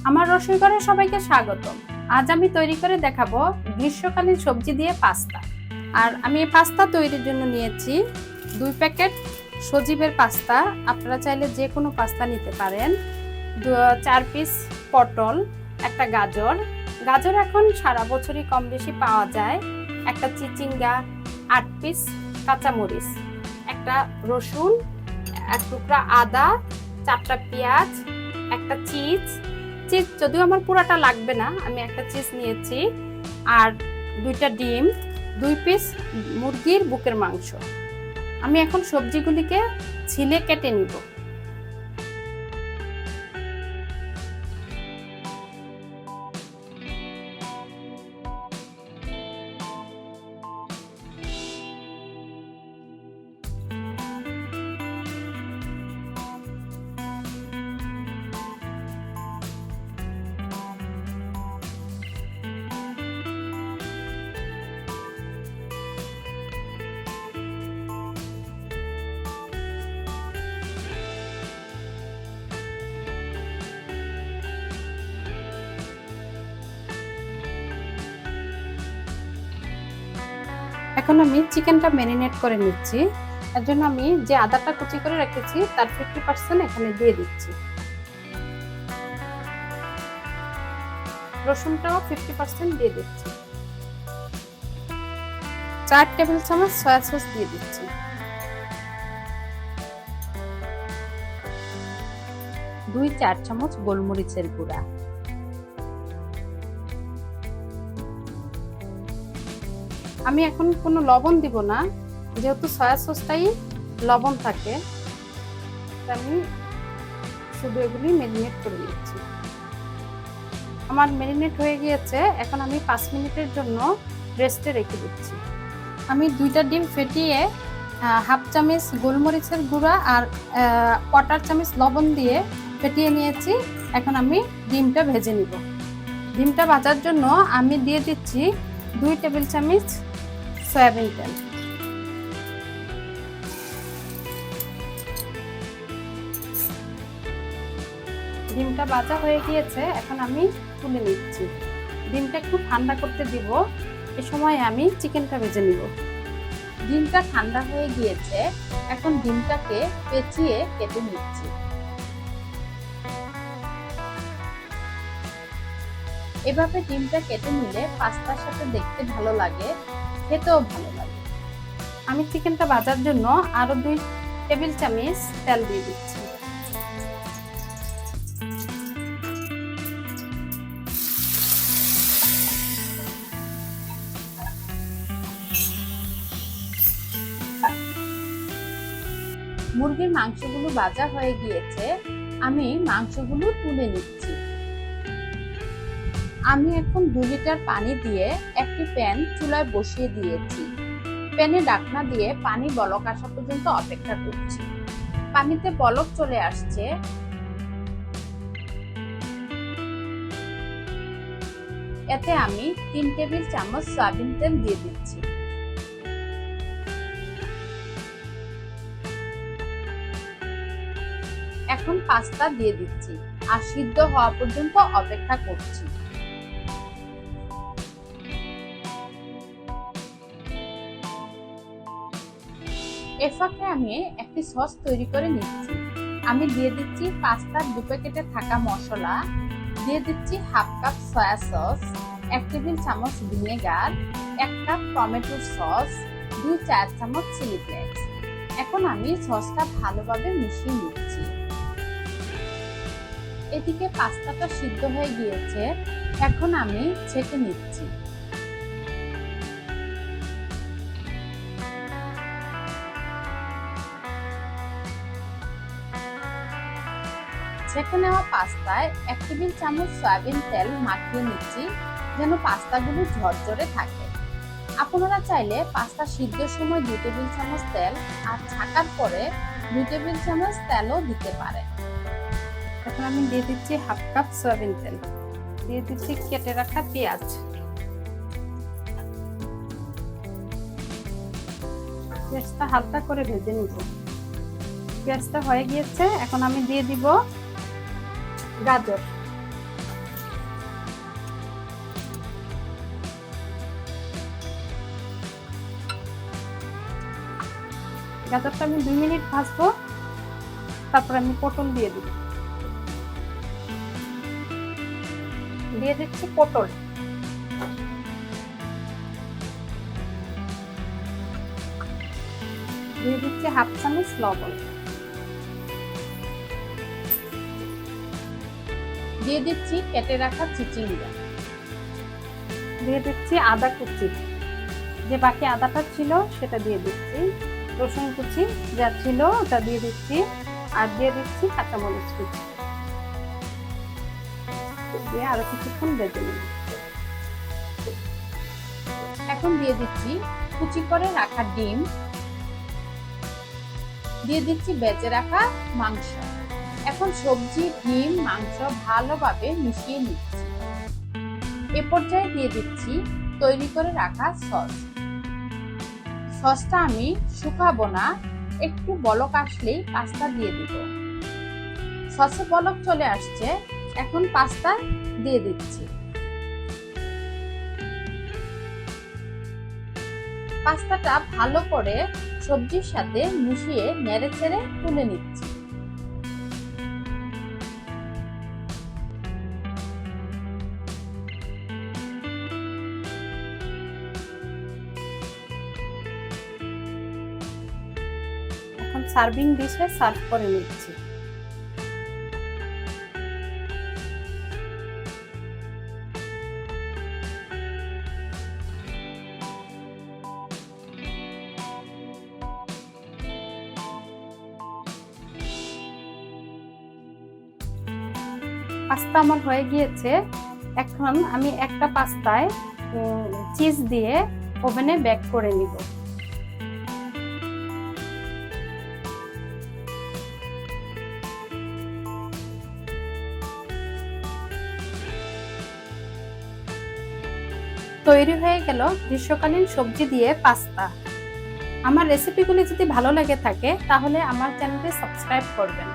আমার রসোইঘরে সবাইকে স্বাগতম। আজ আমি তৈরি করে দেখাবো গ্রীষ্মকালীন সবজি দিয়ে পাস্তা। আর আমি এই পাস্তা তৈরির জন্য নিয়েছি 2 প্যাকেট সজীবের পাস্তা। আপনারা চাইলে যে কোনো পাস্তা নিতে পারেন। 4 পিস পটল, একটা গাজর। গাজর এখন সারা বছরই কম বেশি পাওয়া যায়। একটা চিচিঙ্গা, 8 পিস কাঁচামরিচ, একটা রসুন, এক টুকরা আদা, 4টা পেঁয়াজ, একটা চিজ যদিও আমার পুরাটা লাগবে না, আমি একটা চিজ নিয়েছি, আর 2টা ডিম, 2 পিস মুরগির বুকের মাংস। আমি এখন সবজিগুলিকে ছিলে কেটে নিব। এখন আমি চিকেনটা ম্যারিনেট করে নিচ্ছি। এর জন্য আমি যে আদাটা কুচি করে রেখেছি তার 50% এখানে দিয়ে দিচ্ছি। রসুনটাও 50% দিয়ে দিচ্ছি। 4 টেবিল চামচ সয়া সস দিয়ে দিচ্ছি। 2-4 চামচ গোলমরিচের গুঁড়া। আমি এখন কোনো লবণ দিব না, যেহেতু সয়া সসটাই লবণ থাকে, আমি শুধু এগুলি ম্যারিনেট করে নিচ্ছি। আমার ম্যারিনেট হয়ে গিয়েছে, এখন আমি 5 মিনিটের জন্য রেস্টে রেখে দিচ্ছি। আমি 2টা ডিম ফেটিয়ে 1/2 চামচ গোলমরিচের গুঁড়া আর 1/4 চামচ লবণ দিয়ে ফেটিয়ে নিয়েছি। এখন আমি ডিমটা ভেজে নিব। ডিমটা ভাজার জন্য আমি দিয়ে দিচ্ছি 2 টেবিল চামচ সয়াবিন তেল। ডিমটা ভাজা হয়ে গিয়েছে, এখন আমি তুলে নিচ্ছি। ডিমটা একটু ঠান্ডা করতে দিব। এ সময় আমি চিকেনটা ভেজে নিব। ডিমটা ঠান্ডা হয়ে গিয়েছে, এখন ডিমটাকে পেঁচিয়ে কেটে নিচ্ছি। এভাবে ডিমটা কেটে নিলে পাস্তার সাথে দেখতে ভালো লাগে, খেতেও ভালো লাগে। আমি চিকেনটা ভাজার জন্য আরো 2 টেবিল চামচ তেল দিয়ে দিচ্ছি। মুরগির মাংসগুলো ভাজা হয়ে গিয়েছে, আমি মাংসগুলো তুলে নিচ্ছি। আমি এখন 2 লিটার পানি দিয়ে একটি প্যান চুলায় বসিয়ে দিয়েছি। প্যানে ঢাকনা দিয়ে পানি বলক আসা পর্যন্ত অপেক্ষা করছি। পানিতে বলক চলে আসছে। এতে আমি 3 টেবিল চামচ সয়াবিন তেল দিয়ে দিচ্ছি। এখন পাস্তা দিয়ে দিচ্ছি আর সিদ্ধ হওয়া পর্যন্ত অপেক্ষা করছি। এর ফাঁকে আমি একটি সস তৈরি করে নিচ্ছি। আমি দিয়ে দিচ্ছি পাস্তার 2 প্যাকেটে থাকা মশলা, দিয়ে দিচ্ছি 1/2 কাপ সয়া সস, 1 টেবিল চামচ ভিনেগার, 1 কাপ টমেটো সস, 2-4 চামচ চিলি ফ্লেক্স। এখন আমি সসটা ভালোভাবে মিশিয়ে নিচ্ছি। এদিকে পাস্তাটা সিদ্ধ হয়ে গিয়েছে, এখন আমি ছেঁকে নিচ্ছি। ছেঁকে নেওয়া পাস্তায় 1 টেবিল চামচ সয়াবিন তেল মাখিয়ে নিচ্ছি, যেন পাস্তাগুলো ঝরঝরে থাকে। আপনারা চাইলে পাস্তা সিদ্ধর সময় 2 টেবিল চামচ তেল আর ছাকার পরে 2 টেবিল চামচ তেলও দিতে পারেন। এখন আমি দিয়ে দিচ্ছি 1/2 কাপ সয়াবিন তেল, দিয়ে দিচ্ছি কেটে রাখা পেঁয়াজ। পেঁয়াজটা হালকা করে ভেজে নিব। পেঁয়াজটা হয়ে গিয়েছে, এখন আমি দিয়ে দিব গাজর। গাজরটা আমি 2 মিনিট ভাজবো, তারপর আমি পটল দিয়ে দিব। দিয়ে দিচ্ছি পটল, দিয়ে দিচ্ছি হাফ চামচ লবণ, দিয়ে দিচ্ছি কেটে রাখা চিচিঙ্গা, দিয়ে দিচ্ছি আদা কুচি, যে বাকি আদাটা ছিল সেটা দিয়ে দিচ্ছি, রসুন কুচি যা ছিল ওটা দিয়ে দিচ্ছি, আর দিয়ে দিচ্ছি কাঁচামরিচ কুচি, দিয়ে আরো কিছুক্ষণ ভেজে নিব। এখন দিয়ে দিচ্ছি কুচি করে রাখা ডিম, দিয়ে দিচ্ছি বেজে রাখা মাংস। এখন সবজি, ডিম, মাংস ভালোভাবে মিশিয়ে নিচ্ছি। এ পর্যায়ে দিয়ে দিচ্ছি তৈরি করে রাখা সস। সসটা আমি শুকাবো না, একটু বলক আসলেই পাস্তা দিয়ে দিব। সসে বলক চলে আসছে, এখন পাস্তা দিয়ে দিচ্ছি। পাস্তাটা ভালো করে সবজির সাথে মিশিয়ে নেড়েচেড়ে তুলে নিচ্ছি। এখন সার্ভিং ডিশে সার্ভ করে নিচ্ছি। পাস্তা আমার হয়ে গিয়েছে। এখন আমি একটা পাস্তায় চিজ দিয়ে ওভেনে বেক করে নিব। তৈরি হয়ে গেল গ্রীষ্মকালীন সবজি দিয়ে পাস্তা। আমার রেসিপিগুলি যদি ভালো লেগে থাকে তাহলে আমার চ্যানেলটি সাবস্ক্রাইব করবেন।